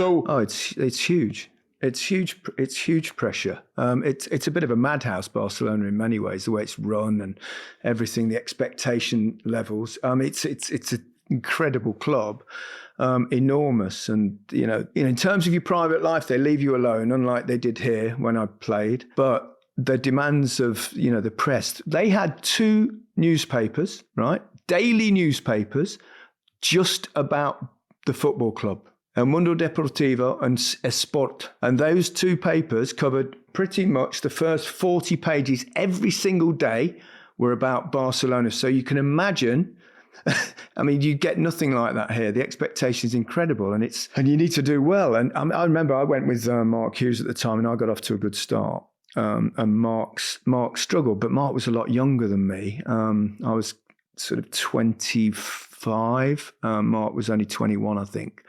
So, Oh, it's huge. It's huge. It's huge pressure. It's a bit of a madhouse, Barcelona, in many ways. The way it's run and everything, the expectation levels. It's an incredible club, enormous, and in terms of your private life, they leave you alone, unlike they did here when I played. But the demands of the press. They had 2 newspapers, right? Daily newspapers, just about the football club. El Mundo Deportivo and Esport. And those 2 papers covered pretty much the first 40 pages every single day were about Barcelona. So you can imagine, I mean, you get nothing like that here. The expectation is incredible, and you need to do well. And I remember I went with Mark Hughes at the time, and I got off to a good start. And Mark struggled, but Mark was a lot younger than me. I was sort of 25. Mark was only 21, I think.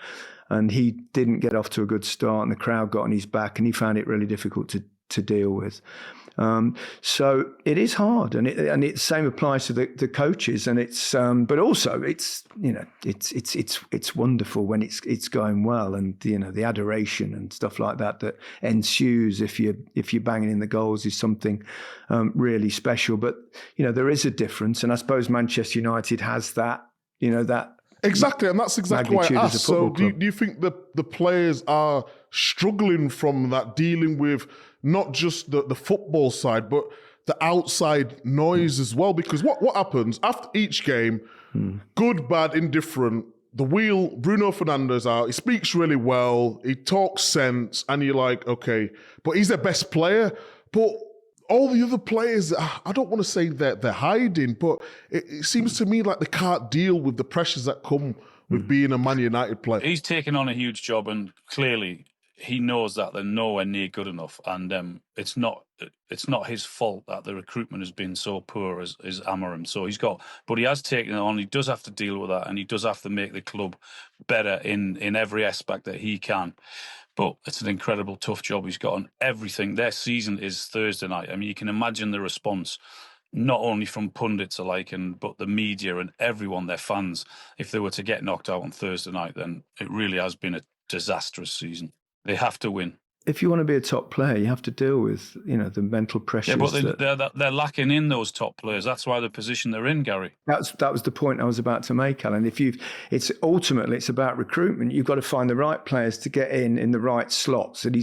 And he didn't get off to a good start, and the crowd got on his back, and he found it really difficult to deal with. So it is hard, and the same applies to the coaches, and it's but also it's wonderful when it's going well, and the adoration and stuff like that ensues if you're banging in the goals is something really special. But there is a difference, and I suppose Manchester United has that that. Exactly, and that's exactly why I asked. So do you think the players are struggling from that, dealing with not just the football side, but the outside noise as well? Because what happens after each game, good, bad, indifferent, Bruno Fernandes out, he speaks really well, he talks sense, and you're like, okay, but he's their best player. But all the other players, I don't want to say that they're hiding, but it seems to me like they can't deal with the pressures that come with being a Man United player. He's taken on a huge job, and clearly he knows that they're nowhere near good enough. And it's not his fault that the recruitment has been so poor as Amorim. So but he has taken it on. He does have to deal with that, and he does have to make the club better in every aspect that he can. But it's an incredible tough job he's got on everything. Their season is Thursday night. I mean, you can imagine the response, not only from pundits alike, but the media and everyone, their fans. If they were to get knocked out on Thursday night, then it really has been a disastrous season. They have to win. If you want to be a top player, you have to deal with, the mental pressures. Yeah, but they're lacking in those top players. That's why the position they're in, Gary. That was the point I was about to make, Alan. It's ultimately about recruitment. You've got to find the right players to get in the right slots. And he's